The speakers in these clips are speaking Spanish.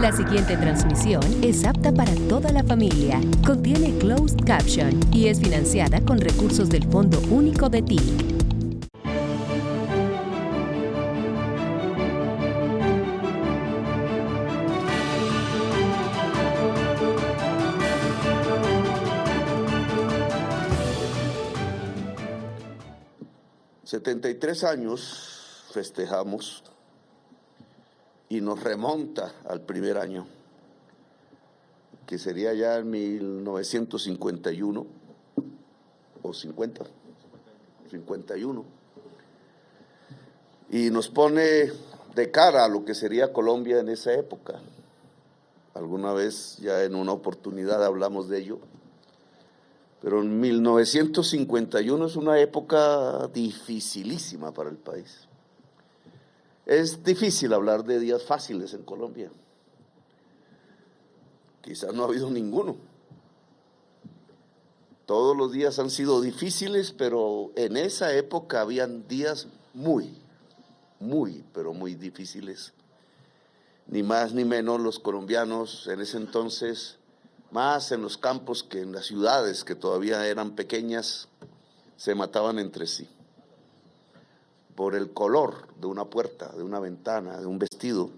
La siguiente transmisión es apta para toda la familia. Contiene closed caption y es financiada con recursos del Fondo Único de TIC. ...73 festejamos y nos remonta al primer año, que sería ya en 1951 o 51, y nos pone de cara a lo que sería Colombia en esa época. Alguna vez ya en una oportunidad hablamos de ello. Pero en 1951 es una época dificilísima para el país. Es difícil hablar de días fáciles en Colombia. Quizás no ha habido ninguno. Todos los días han sido difíciles, pero en esa época habían días muy difíciles. Ni más ni menos los colombianos en ese entonces, más en los campos que en las ciudades, que todavía eran pequeñas, se mataban entre sí. Por el color de una puerta, de una ventana, de un vestido.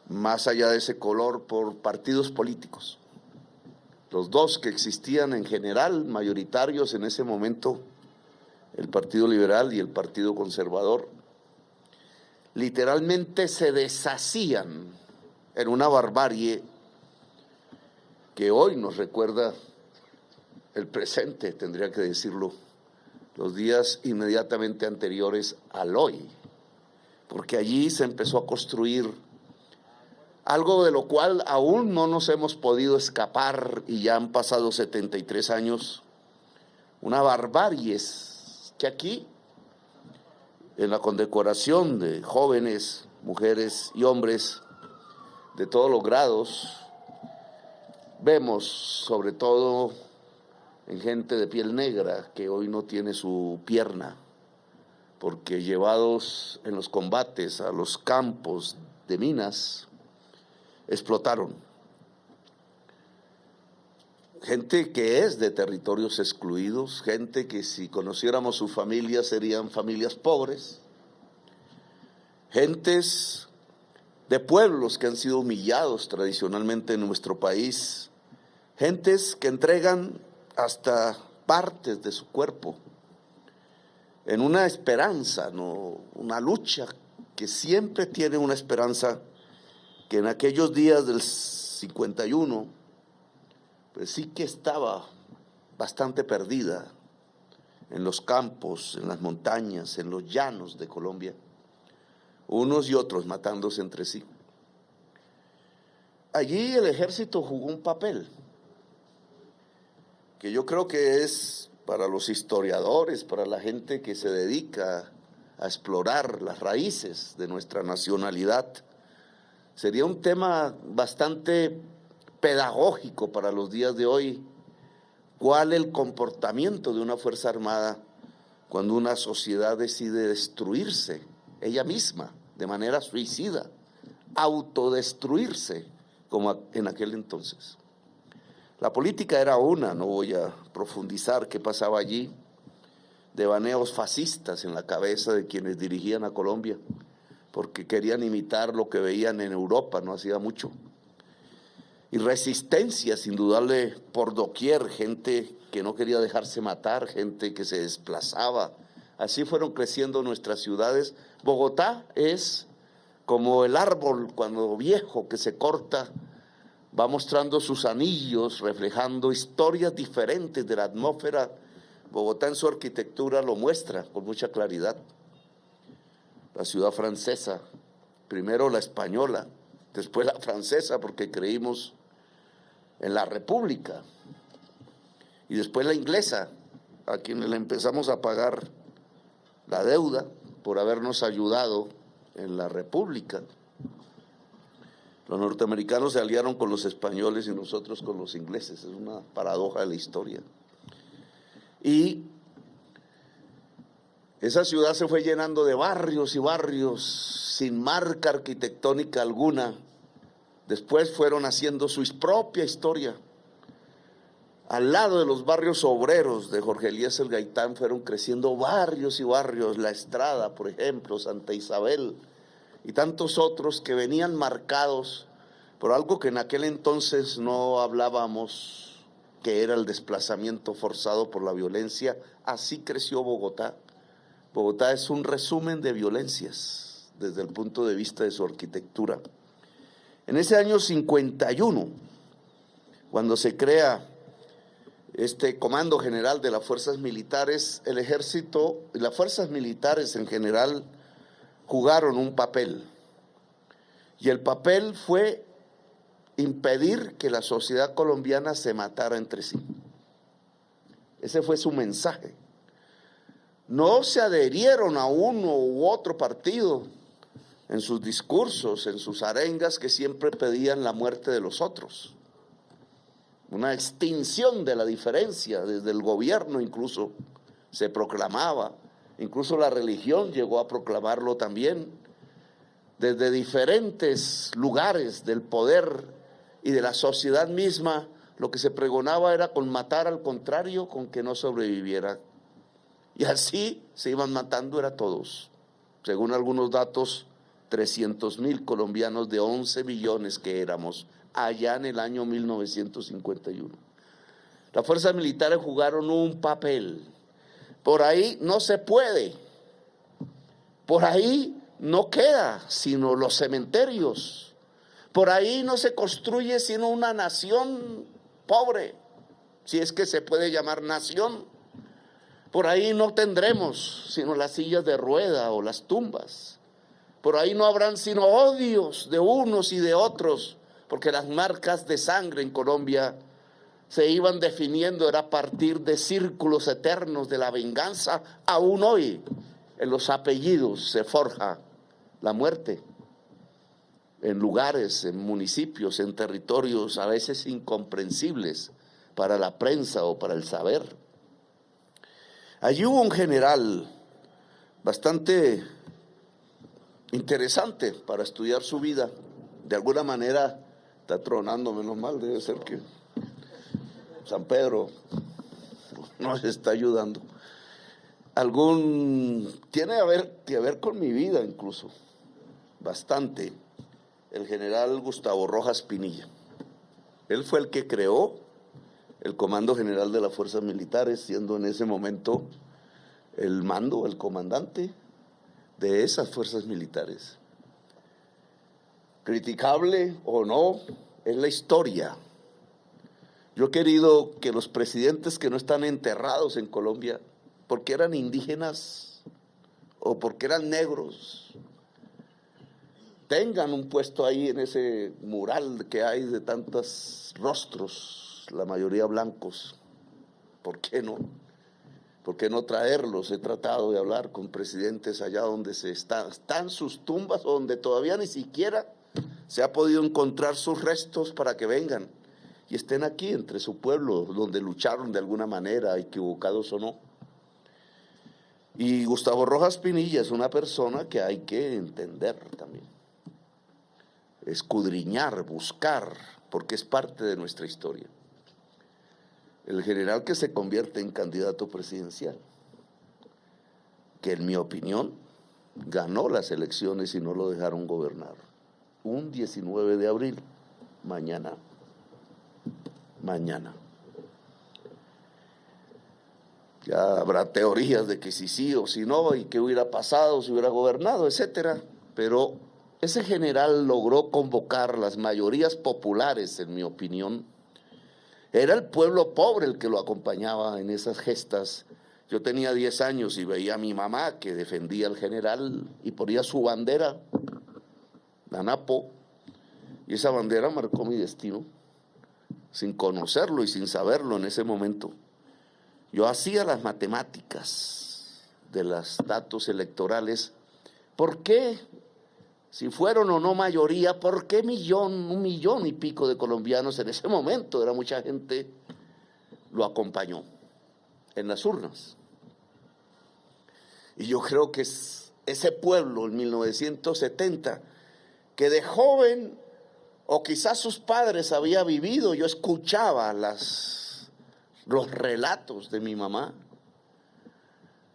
Más allá de ese color, por partidos políticos. Los dos que existían en general, mayoritarios en ese momento, el Partido Liberal y el Partido Conservador, literalmente se deshacían en una barbarie que hoy nos recuerda el presente, tendría que decirlo, los días inmediatamente anteriores al hoy, porque allí se empezó a construir algo de lo cual aún no nos hemos podido escapar y ya han pasado 73 años, una barbarie que aquí, en la condecoración de jóvenes, mujeres y hombres de todos los grados, vemos sobre todo en gente de piel negra que hoy no tiene su pierna, porque llevados en los combates a los campos de minas, explotaron. Gente que es de territorios excluidos, gente que si conociéramos sus familias serían familias pobres, gentes de pueblos que han sido humillados tradicionalmente en nuestro país, gentes que entregan hasta partes de su cuerpo en una esperanza, ¿no? Una lucha que siempre tiene una esperanza, que en aquellos días del 51, pues sí que estaba bastante perdida en los campos, en las montañas, en los llanos de Colombia, unos y otros matándose entre sí. Allí el ejército jugó un papel que yo creo que es para los historiadores, para la gente que se dedica a explorar las raíces de nuestra nacionalidad, sería un tema bastante pedagógico para los días de hoy. ¿Cuál es el comportamiento de una fuerza armada cuando una sociedad decide destruirse ella misma de manera suicida, autodestruirse como en aquel entonces? La política era una, no voy a profundizar qué pasaba allí, devaneos fascistas en la cabeza de quienes dirigían a Colombia, porque querían imitar lo que veían en Europa, no hacía mucho. Y resistencias indudable por doquier, gente que no quería dejarse matar, gente que se desplazaba. Así fueron creciendo nuestras ciudades. Bogotá es como el árbol cuando viejo que se corta, va mostrando sus anillos, reflejando historias diferentes de la atmósfera. Bogotá en su arquitectura lo muestra con mucha claridad. La ciudad francesa, primero la española, después la francesa, porque creímos en la república, y después la inglesa, a quienes le empezamos a pagar la deuda por habernos ayudado en la república. Los norteamericanos se aliaron con los españoles y nosotros con los ingleses, es una paradoja de la historia. Y Esa ciudad se fue llenando de barrios y barrios sin marca arquitectónica alguna. Después fueron haciendo su propia historia. Al lado de los barrios obreros de Jorge Eliezer Gaitán fueron creciendo barrios y barrios, La Estrada, por ejemplo, Santa Isabel y tantos otros que venían marcados por algo que en aquel entonces no hablábamos, que era el desplazamiento forzado por la violencia. Así creció Bogotá. Bogotá es un resumen de violencias desde el punto de vista de su arquitectura. En ese año 51, cuando se crea este Comando General de las Fuerzas Militares, el Ejército y las Fuerzas Militares en general jugaron un papel. Y el papel fue impedir que la sociedad colombiana se matara entre sí. Ese fue su mensaje. No se adherieron a uno u otro partido en sus discursos, en sus arengas, que siempre pedían la muerte de los otros. Una extinción de la diferencia, desde el gobierno incluso se proclamaba, incluso la religión llegó a proclamarlo también. Desde diferentes lugares del poder y de la sociedad misma, lo que se pregonaba era con matar al contrario, con que no sobreviviera. Y así se iban matando, era todos. Según algunos datos, 300.000 colombianos de 11 millones que éramos allá en el año 1951. Las fuerzas militares jugaron un papel. Por ahí no se puede. Por ahí no queda sino los cementerios. Por ahí no se construye sino una nación pobre, si es que se puede llamar nación. Por ahí no tendremos sino las sillas de rueda o las tumbas. Por ahí no habrán sino odios de unos y de otros, porque las marcas de sangre en Colombia se iban definiendo, era a partir de círculos eternos de la venganza. Aún hoy en los apellidos se forja la muerte, en lugares, en municipios, en territorios a veces incomprensibles para la prensa o para el saber. Allí hubo un general bastante interesante para estudiar su vida. De alguna manera está tronando, menos mal, debe ser que San Pedro nos está ayudando. Tiene que ver con mi vida incluso, bastante, el general Gustavo Rojas Pinilla. Él fue el que creó el Comando General de las Fuerzas Militares, siendo en ese momento el mando, el comandante de esas fuerzas militares. Criticable o no, es la historia. Yo he querido que los presidentes que no están enterrados en Colombia, porque eran indígenas o porque eran negros, tengan un puesto ahí en ese mural que hay de tantos rostros, la mayoría blancos. ¿Por qué no? ¿Por qué no traerlos? He tratado de hablar con presidentes allá donde están sus tumbas, o donde todavía ni siquiera se ha podido encontrar sus restos, para que vengan y estén aquí entre su pueblo, donde lucharon de alguna manera, equivocados o no. Y Gustavo Rojas Pinilla es una persona que hay que entender también, escudriñar, buscar, porque es parte de nuestra historia. El general que se convierte en candidato presidencial, que en mi opinión ganó las elecciones y no lo dejaron gobernar. Un 19 de abril, mañana. Ya habrá teorías de que si sí o si no, y qué hubiera pasado si hubiera gobernado, etcétera. Pero ese general logró convocar las mayorías populares, en mi opinión. Era el pueblo pobre el que lo acompañaba en esas gestas. Yo tenía 10 años y veía a mi mamá que defendía al general y ponía su bandera, la Napo, y esa bandera marcó mi destino, sin conocerlo y sin saberlo en ese momento. Yo hacía las matemáticas de los datos electorales. ¿Por qué? Si fueron o no mayoría, ¿por qué 1,000,000 y pico de colombianos en ese momento? Era mucha gente, lo acompañó en las urnas. Y yo creo que es ese pueblo en 1970, que de joven, o quizás sus padres había vivido, yo escuchaba los relatos de mi mamá.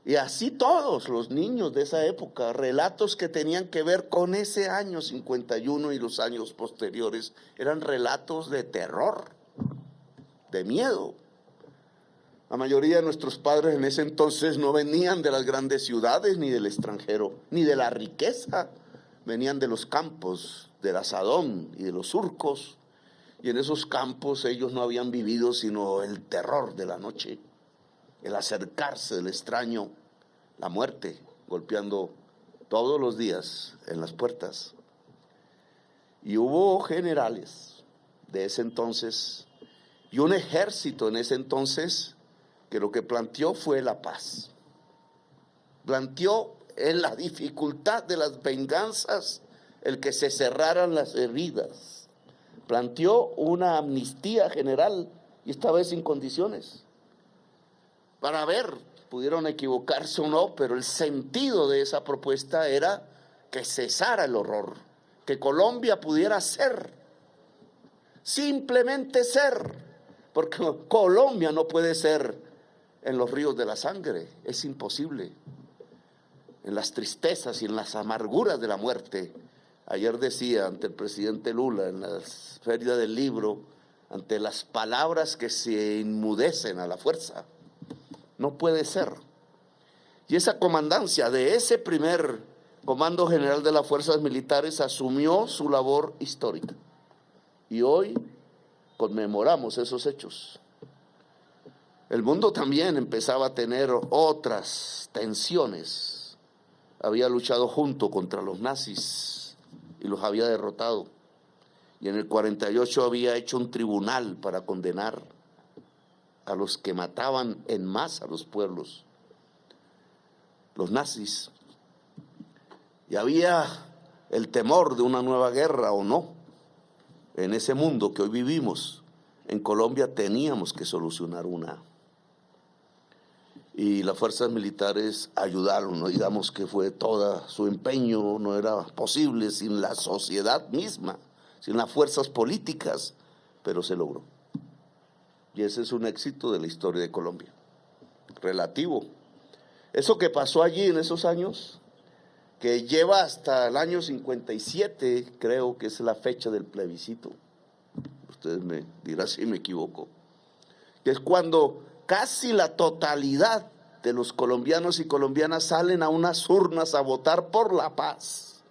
Y así todos los niños de esa época, relatos que tenían que ver con ese año 51 y los años posteriores, eran relatos de terror, de miedo. La mayoría de nuestros padres en ese entonces no venían de las grandes ciudades ni del extranjero, ni de la riqueza, venían de los campos, del asadón y de los surcos, y en esos campos ellos no habían vivido sino el terror de la noche, el acercarse del extraño, la muerte golpeando todos los días en las puertas. Y hubo generales de ese entonces y un ejército en ese entonces que lo que planteó fue la paz. Planteó en la dificultad de las venganzas el que se cerraran las heridas. Planteó una amnistía general y esta vez sin condiciones. Para ver, pudieron equivocarse o no, pero el sentido de esa propuesta era que cesara el horror, que Colombia pudiera ser, simplemente ser, porque Colombia no puede ser en los ríos de la sangre, es imposible, en las tristezas y en las amarguras de la muerte. Ayer decía ante el presidente Lula en la Feria del Libro, ante las palabras que se inmudecen a la fuerza, no puede ser. Y esa comandancia de ese primer Comando General de las Fuerzas Militares asumió su labor histórica. Y hoy conmemoramos esos hechos. El mundo también empezaba a tener otras tensiones. Había luchado junto contra los nazis y los había derrotado. Y en el 48 había hecho un tribunal para condenar a los que mataban en masa a los pueblos, los nazis. Y había el temor de una nueva guerra o no. En ese mundo que hoy vivimos, en Colombia teníamos que solucionar una. Y las fuerzas militares ayudaron, no digamos que fue todo su empeño, no era posible sin la sociedad misma, sin las fuerzas políticas, pero se logró. Y ese es un éxito de la historia de Colombia, relativo. Eso que pasó allí en esos años, que lleva hasta el año 57, creo que es la fecha del plebiscito. Ustedes me dirán si me equivoco. Que es cuando casi la totalidad de los colombianos y colombianas salen a unas urnas a votar por la paz.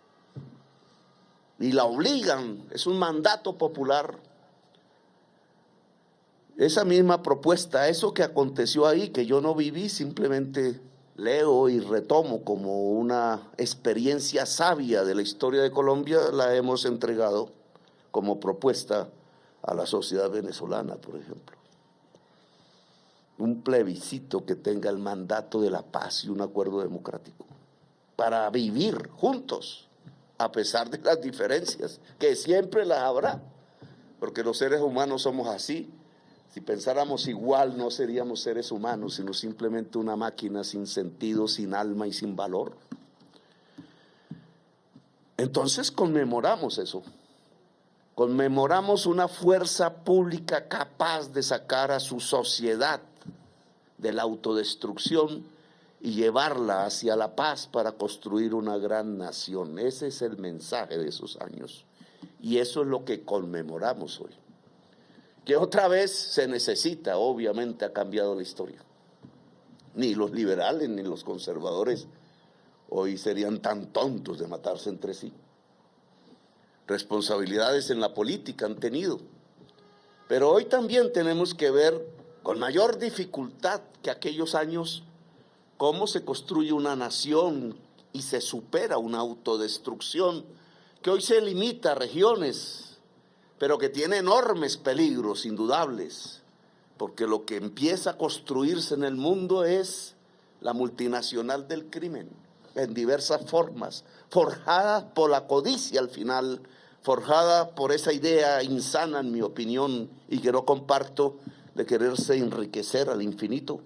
Y la obligan, es un mandato popular. Esa misma propuesta, eso que aconteció ahí, que yo no viví, simplemente leo y retomo como una experiencia sabia de la historia de Colombia, la hemos entregado como propuesta a la sociedad venezolana, por ejemplo. Un plebiscito que tenga el mandato de la paz y un acuerdo democrático, para vivir juntos, a pesar de las diferencias, que siempre las habrá, porque los seres humanos somos así. Si pensáramos igual, no seríamos seres humanos, sino simplemente una máquina sin sentido, sin alma y sin valor. Entonces conmemoramos eso. Conmemoramos una fuerza pública capaz de sacar a su sociedad de la autodestrucción y llevarla hacia la paz para construir una gran nación. Ese es el mensaje de esos años. Y eso es lo que conmemoramos hoy. Que otra vez se necesita, obviamente ha cambiado la historia. Ni los liberales ni los conservadores hoy serían tan tontos de matarse entre sí. Responsabilidades en la política han tenido, pero hoy también tenemos que ver con mayor dificultad que aquellos años cómo se construye una nación y se supera una autodestrucción que hoy se limita a regiones, pero que tiene enormes peligros indudables, porque lo que empieza a construirse en el mundo es la multinacional del crimen, en diversas formas, forjada por la codicia al final, forjada por esa idea insana, en mi opinión, y que no comparto, de quererse enriquecer al infinito,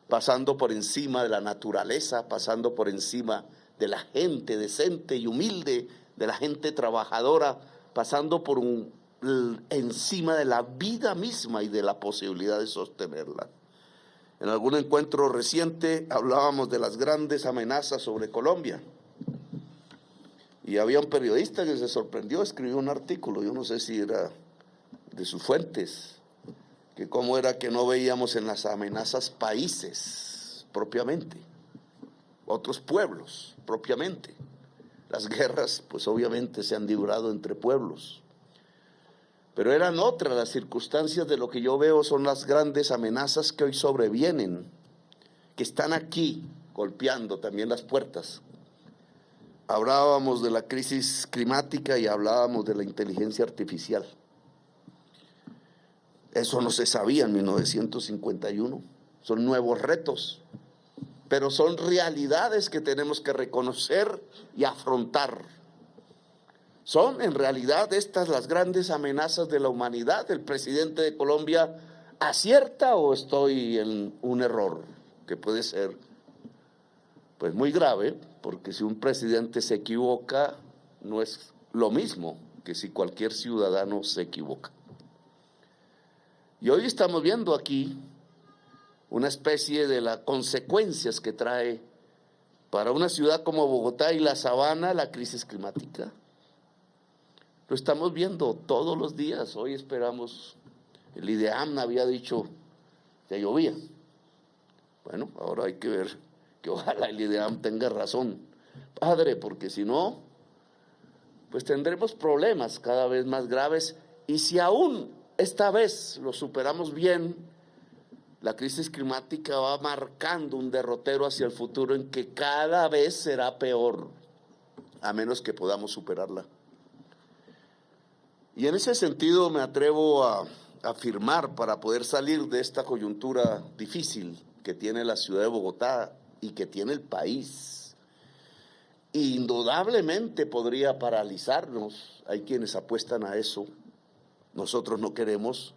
pasando por encima de la naturaleza, pasando por encima de la gente decente y humilde, de la gente trabajadora, pasando por encima de la vida misma y de la posibilidad de sostenerla. En algún encuentro reciente hablábamos de las grandes amenazas sobre Colombia. Y había un periodista que se sorprendió, escribió un artículo, yo no sé si era de sus fuentes, que cómo era que no veíamos en las amenazas países propiamente, otros pueblos propiamente. Las guerras, pues obviamente se han librado entre pueblos. Pero eran otras las circunstancias. De lo que yo veo son las grandes amenazas que hoy sobrevienen, que están aquí golpeando también las puertas. Hablábamos de la crisis climática y hablábamos de la inteligencia artificial. Eso no se sabía en 1951. Son nuevos retos, pero son realidades que tenemos que reconocer y afrontar. Son en realidad estas las grandes amenazas de la humanidad. ¿El presidente de Colombia acierta o estoy en un error? Que puede ser pues muy grave, porque si un presidente se equivoca no es lo mismo que si cualquier ciudadano se equivoca. Y hoy estamos viendo aquí una especie de las consecuencias que trae para una ciudad como Bogotá y la Sabana la crisis climática. Lo estamos viendo todos los días. Hoy esperamos, el IDEAM había dicho que llovía. Bueno, ahora hay que ver que ojalá el IDEAM tenga razón, padre, porque si no, pues tendremos problemas cada vez más graves. Y si aún esta vez lo superamos bien, la crisis climática va marcando un derrotero hacia el futuro en que cada vez será peor, a menos que podamos superarla. Y en ese sentido me atrevo a afirmar, para poder salir de esta coyuntura difícil que tiene la ciudad de Bogotá y que tiene el país, indudablemente podría paralizarnos. Hay quienes apuestan a eso. Nosotros no queremos.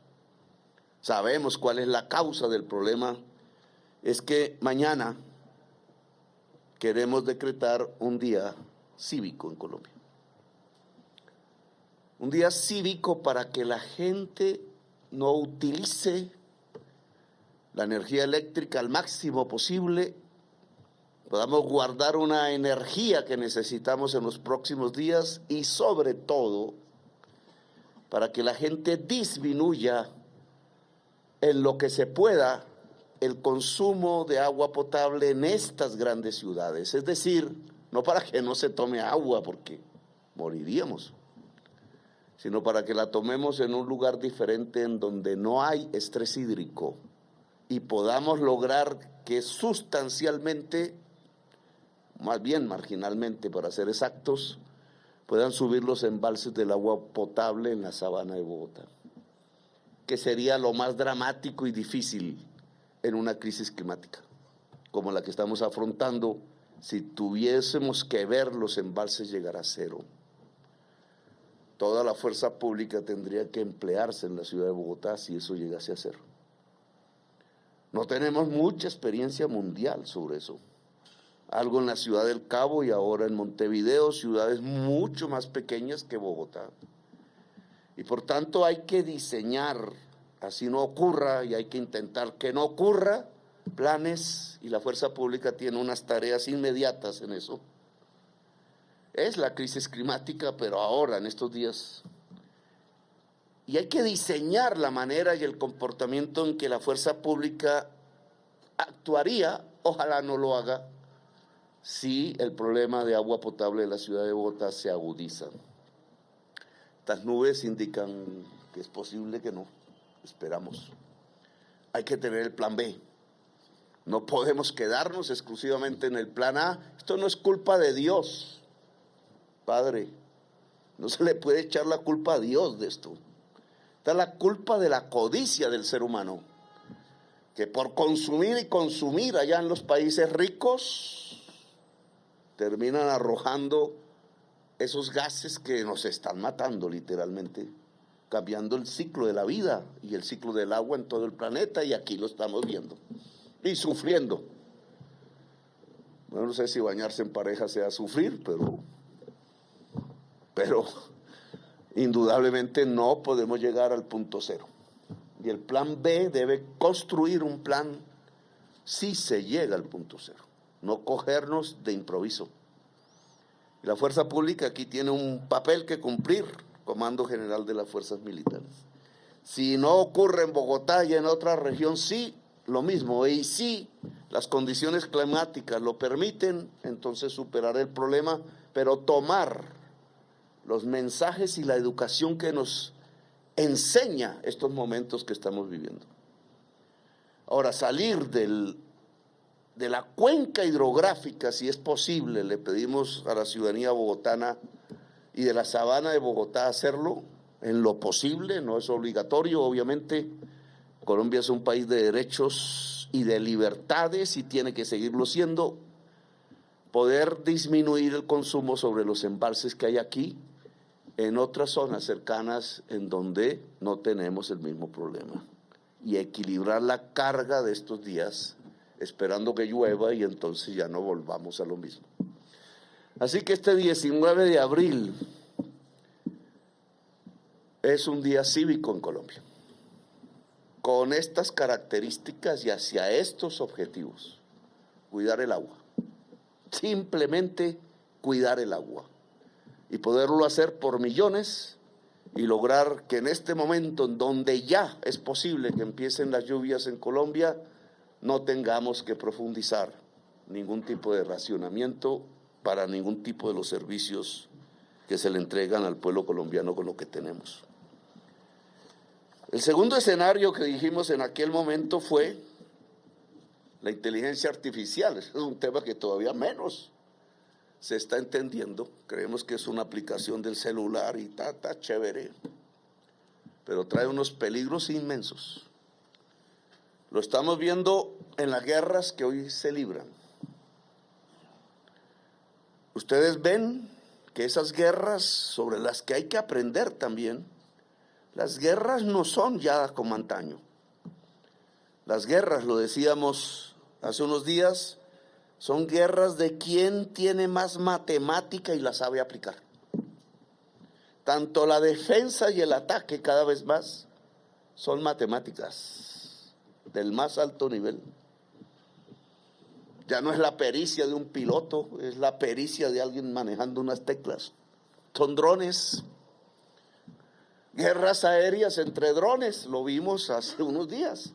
Sabemos cuál es la causa del problema. Es que mañana queremos decretar un día cívico en Colombia. Un día cívico para que la gente no utilice la energía eléctrica al máximo posible, podamos guardar una energía que necesitamos en los próximos días y sobre todo para que la gente disminuya en lo que se pueda el consumo de agua potable en estas grandes ciudades. Es decir, no para que no se tome agua porque moriríamos, sino para que la tomemos en un lugar diferente en donde no hay estrés hídrico y podamos lograr que sustancialmente, más bien marginalmente para ser exactos, puedan subir los embalses del agua potable en la Sabana de Bogotá, que sería lo más dramático y difícil en una crisis climática como la que estamos afrontando. Si tuviésemos que ver los embalses llegar a cero, toda la fuerza pública tendría que emplearse en la ciudad de Bogotá si eso llegase a cero. No tenemos mucha experiencia mundial sobre eso. Algo en la ciudad del Cabo y ahora en Montevideo, ciudades mucho más pequeñas que Bogotá. Y por tanto hay que diseñar, así no ocurra, y hay que intentar que no ocurra, planes, y la fuerza pública tiene unas tareas inmediatas en eso. Es la crisis climática, pero ahora, en estos días. Y hay que diseñar la manera y el comportamiento en que la fuerza pública actuaría, ojalá no lo haga, si el problema de agua potable de la ciudad de Bogotá se agudiza. Estas nubes indican que es posible que no, esperamos. Hay que tener el plan B. No podemos quedarnos exclusivamente en el plan A. Esto no es culpa de Dios, padre. No se le puede echar la culpa a Dios de esto. Esta es la culpa de la codicia del ser humano, que por consumir y consumir allá en los países ricos, terminan arrojando esos gases que nos están matando literalmente, cambiando el ciclo de la vida y el ciclo del agua en todo el planeta, y aquí lo estamos viendo. y sufriendo. Bueno, no sé si bañarse en pareja sea sufrir, pero indudablemente no podemos llegar al punto cero. Y el plan B debe construir un plan si se llega al punto cero, no cogernos de improviso. Y la fuerza pública aquí tiene un papel que cumplir, Comando General de las Fuerzas Militares. Si no ocurre en Bogotá y en otra región, sí, lo mismo. Y si las condiciones climáticas lo permiten, entonces superar el problema, pero tomar los mensajes y la educación que nos enseña estos momentos que estamos viviendo. Ahora, salir de la cuenca hidrográfica, si es posible, le pedimos a la ciudadanía bogotana y de la sabana de Bogotá hacerlo en lo posible, no es obligatorio, obviamente. Colombia es un país de derechos y de libertades y tiene que seguirlo siendo. Poder disminuir el consumo sobre los embalses que hay aquí, en otras zonas cercanas en donde no tenemos el mismo problema, y equilibrar la carga de estos días, esperando que llueva y entonces ya no volvamos a lo mismo. Así que este 19 de abril es un día cívico en Colombia, con estas características y hacia estos objetivos: cuidar el agua, simplemente cuidar el agua, y poderlo hacer por millones y lograr que en este momento en donde ya es posible que empiecen las lluvias en Colombia, no tengamos que profundizar ningún tipo de racionamiento para ningún tipo de los servicios que se le entregan al pueblo colombiano con lo que tenemos. El segundo escenario que dijimos en aquel momento fue la inteligencia artificial. Es un tema que todavía menos se está entendiendo. Creemos que es una aplicación del celular y está chévere, pero trae unos peligros inmensos. Lo estamos viendo en las guerras que hoy se libran. Ustedes ven que esas guerras sobre las que hay que aprender también, las guerras no son ya como antaño. Las guerras, lo decíamos hace unos días, son guerras de quién tiene más matemática y la sabe aplicar. Tanto la defensa y el ataque cada vez más son matemáticas del más alto nivel. Ya no es la pericia de un piloto, es la pericia de alguien manejando unas teclas. Son drones, guerras aéreas entre drones, lo vimos hace unos días.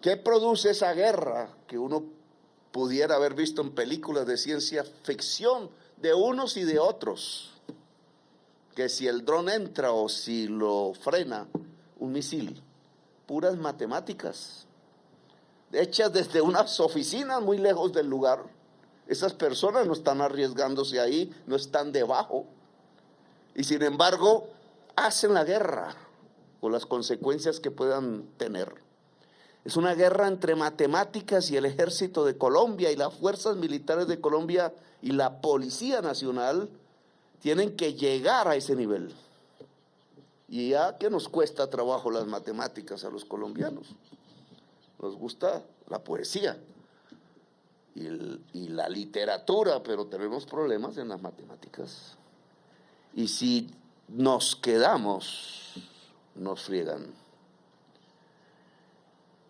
¿Qué produce esa guerra que uno pudiera haber visto en películas de ciencia ficción de unos y de otros? Que si el dron entra o si lo frena un misil, puras matemáticas, hechas desde unas oficinas muy lejos del lugar. Esas personas no están arriesgándose ahí, no están debajo, y sin embargo hacen la guerra con las consecuencias que puedan tener. Es una guerra entre matemáticas, y el Ejército de Colombia y las fuerzas militares de Colombia y la Policía Nacional tienen que llegar a ese nivel. Y ya que nos cuesta trabajo las matemáticas a los colombianos, nos gusta la poesía y la literatura, pero tenemos problemas en las matemáticas. Y si nos quedamos, nos friegan.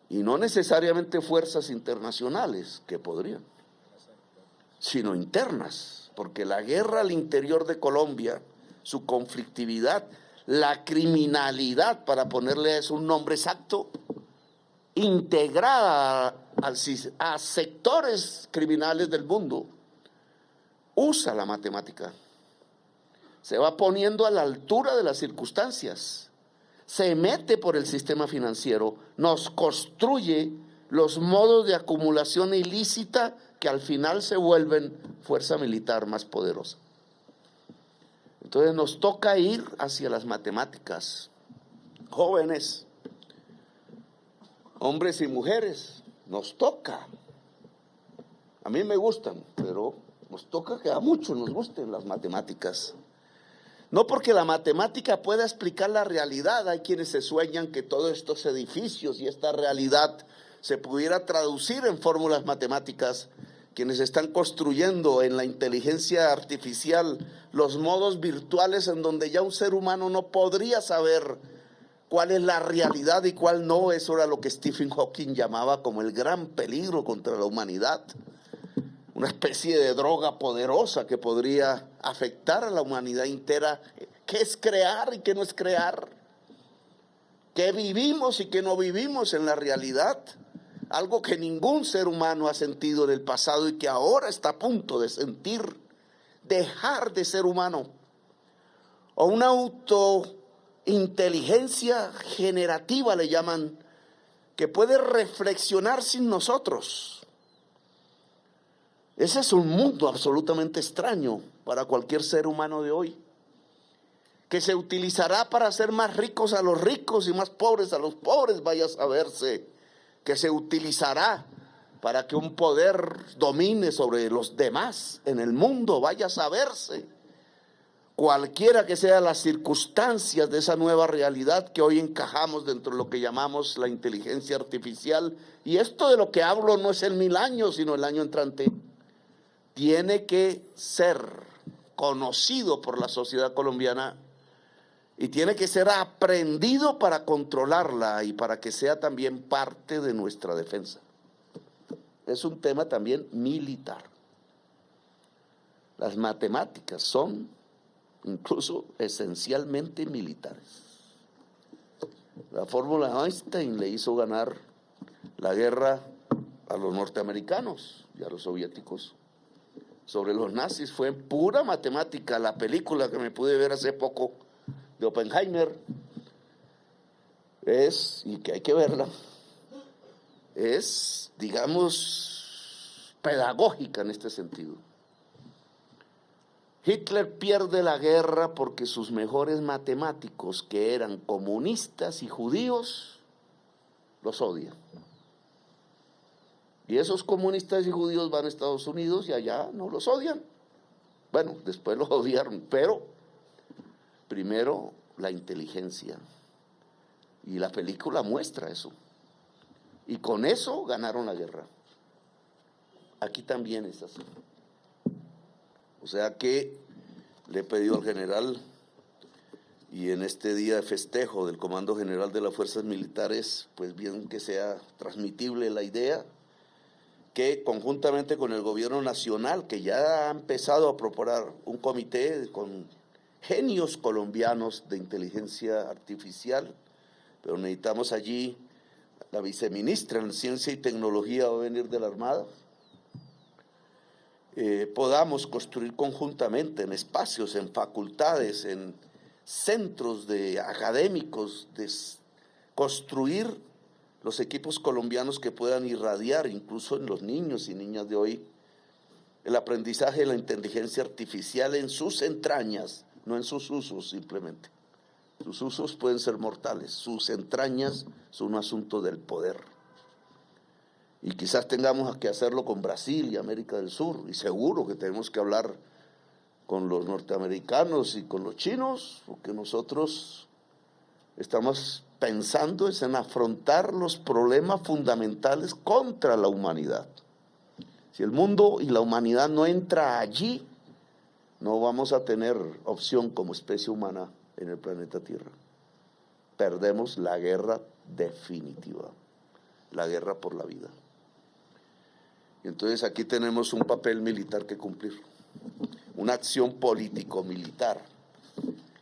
Y no necesariamente fuerzas internacionales, que podrían, sino internas, porque la guerra al interior de Colombia, su conflictividad, la criminalidad, para ponerle eso un nombre exacto, integrada a sectores criminales del mundo, usa la matemática. Se va poniendo a la altura de las circunstancias, se mete por el sistema financiero, nos construye los modos de acumulación ilícita que al final se vuelven fuerza militar más poderosa. Entonces nos toca ir hacia las matemáticas. Jóvenes, hombres y mujeres, nos toca. A mí me gustan, pero nos toca que a muchos nos gusten las matemáticas. No porque la matemática pueda explicar la realidad. Hay quienes se sueñan que todos estos edificios y esta realidad se pudiera traducir en fórmulas matemáticas, quienes están construyendo en la inteligencia artificial los modos virtuales en donde ya un ser humano no podría saber cuál es la realidad y cuál no. Eso era lo que Stephen Hawking llamaba como el gran peligro contra la humanidad. Una especie de droga poderosa que podría afectar a la humanidad entera. ¿Qué es crear y qué no es crear? ¿Qué vivimos y qué no vivimos en la realidad? Algo que ningún ser humano ha sentido en el pasado y que ahora está a punto de sentir. Dejar de ser humano. O una autointeligencia generativa le llaman, que puede reflexionar sin nosotros. Ese es un mundo absolutamente extraño para cualquier ser humano de hoy, que se utilizará para hacer más ricos a los ricos y más pobres a los pobres, vaya a saberse, que se utilizará para que un poder domine sobre los demás en el mundo, vaya a saberse. Cualquiera que sean las circunstancias de esa nueva realidad que hoy encajamos dentro de lo que llamamos la inteligencia artificial, y esto de lo que hablo no es el 1000 años, sino el año entrante, tiene que ser conocido por la sociedad colombiana y tiene que ser aprendido para controlarla y para que sea también parte de nuestra defensa. Es un tema también militar. Las matemáticas son incluso esencialmente militares. La fórmula de Einstein le hizo ganar la guerra a los norteamericanos y a los soviéticos. Sobre los nazis fue pura matemática. La película que me pude ver hace poco de Oppenheimer y que hay que verla, es, digamos, pedagógica en este sentido. Hitler pierde la guerra porque sus mejores matemáticos, que eran comunistas y judíos, los odian. Y esos comunistas y judíos van a Estados Unidos y allá no los odian. Bueno, después los odiaron, pero primero la inteligencia. Y la película muestra eso. Y con eso ganaron la guerra. Aquí también es así. O sea que le he pedido al general, y en este día de festejo del Comando General de las Fuerzas Militares, pues bien que sea transmitible la idea, que conjuntamente con el gobierno nacional, que ya ha empezado a proponer un comité con genios colombianos de inteligencia artificial, pero necesitamos allí, la viceministra en Ciencia y Tecnología va a venir de la Armada, podamos construir conjuntamente en espacios, en facultades, en centros de académicos, construir los equipos colombianos que puedan irradiar, incluso en los niños y niñas de hoy, el aprendizaje de la inteligencia artificial en sus entrañas, no en sus usos simplemente. Sus usos pueden ser mortales, sus entrañas son un asunto del poder. Y quizás tengamos que hacerlo con Brasil y América del Sur, y seguro que tenemos que hablar con los norteamericanos y con los chinos, porque nosotros estamos pensando en afrontar los problemas fundamentales contra la humanidad. Si el mundo y la humanidad no entra allí, no vamos a tener opción como especie humana en el planeta Tierra. Perdemos la guerra definitiva, la guerra por la vida. Y entonces aquí tenemos un papel militar que cumplir, una acción político-militar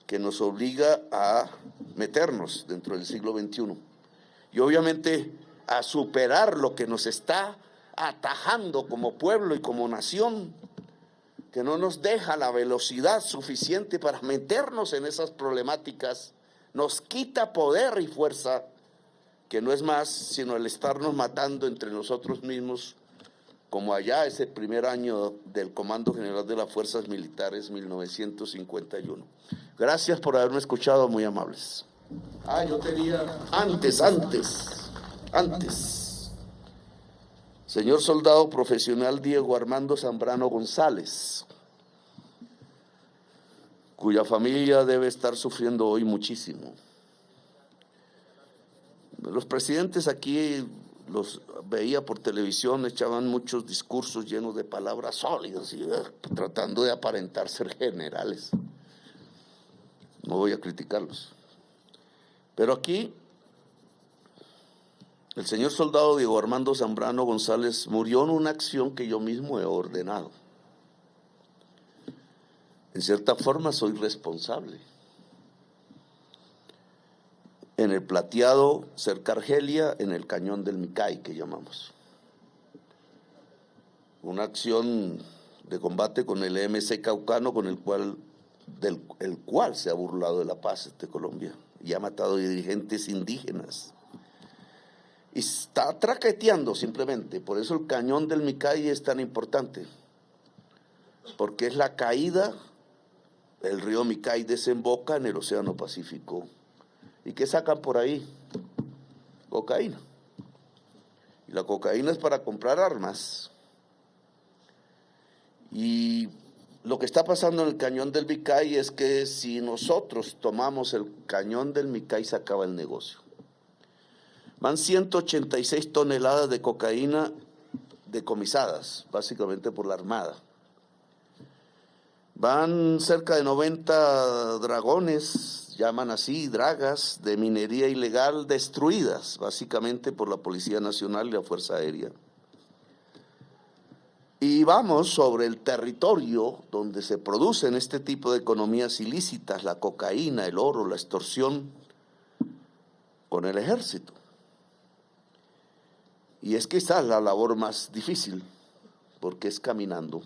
que nos obliga a meternos dentro del siglo XXI y obviamente a superar lo que nos está atajando como pueblo y como nación, que no nos deja la velocidad suficiente para meternos en esas problemáticas, nos quita poder y fuerza, que no es más sino el estarnos matando entre nosotros mismos, como allá ese primer año del Comando General de las Fuerzas Militares, 1951. Gracias por haberme escuchado, muy amables. Yo tenía antes. Señor soldado profesional Diego Armando Zambrano González, cuya familia debe estar sufriendo hoy muchísimo. Los presidentes aquí los veía por televisión, echaban muchos discursos llenos de palabras sólidas y tratando de aparentar ser generales. No voy a criticarlos. Pero aquí, el señor soldado Diego Armando Zambrano González murió en una acción que yo mismo he ordenado. En cierta forma soy responsable. En el Plateado, cerca Argelia, en el Cañón del Micay, que llamamos. Una acción de combate con el EMC Caucano, con el cual se ha burlado de la paz de Colombia y ha matado dirigentes indígenas. Y está traqueteando simplemente. Por eso el Cañón del Micay es tan importante, porque es la caída. El río Micay desemboca en el Océano Pacífico. ¿Y qué sacan por ahí? Cocaína. Y la cocaína es para comprar armas. Y lo que está pasando en el Cañón del Micay es que si nosotros tomamos el Cañón del Micay, se acaba el negocio. Van 186 toneladas de cocaína decomisadas, básicamente por la Armada. Van cerca de 90 dragones, llaman así, dragas, de minería ilegal destruidas, básicamente por la Policía Nacional y la Fuerza Aérea. Y vamos sobre el territorio donde se producen este tipo de economías ilícitas, la cocaína, el oro, la extorsión, con el ejército. Y es quizás la labor más difícil, porque es caminando.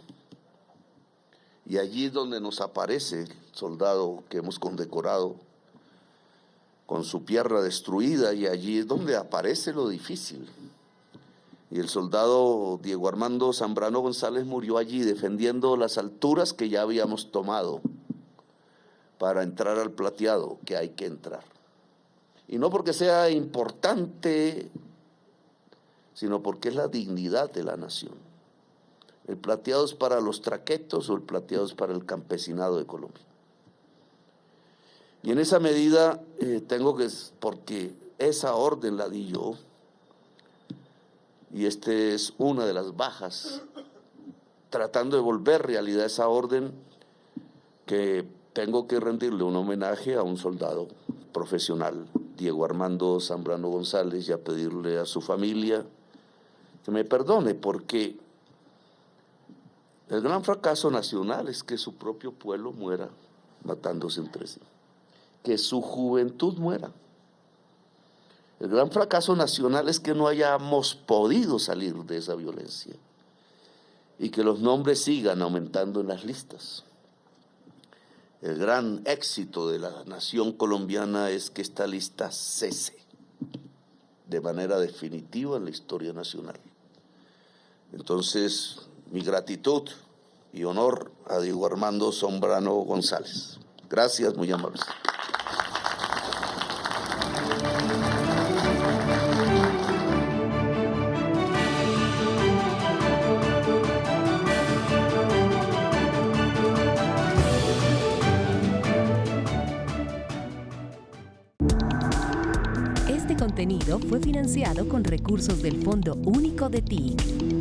Y allí es donde nos aparece el soldado que hemos condecorado con su pierna destruida, y allí es donde aparece lo difícil. Y el soldado Diego Armando Zambrano González murió allí defendiendo las alturas que ya habíamos tomado para entrar al Plateado, que hay que entrar. Y no porque sea importante, sino porque es la dignidad de la nación. El Plateado es para los traquetos o el Plateado es para el campesinado de Colombia. Y en esa medida tengo que, porque esa orden la di yo, y esta es una de las bajas, tratando de volver realidad esa orden, que tengo que rendirle un homenaje a un soldado profesional, Diego Armando Zambrano González, y a pedirle a su familia que me perdone, porque el gran fracaso nacional es que su propio pueblo muera matándose entre sí, que su juventud muera. El gran fracaso nacional es que no hayamos podido salir de esa violencia y que los nombres sigan aumentando en las listas. El gran éxito de la nación colombiana es que esta lista cese de manera definitiva en la historia nacional. Entonces, mi gratitud y honor a Diego Armando Zambrano González. Gracias, muy amables. Este contenido fue financiado con recursos del Fondo Único de TIC.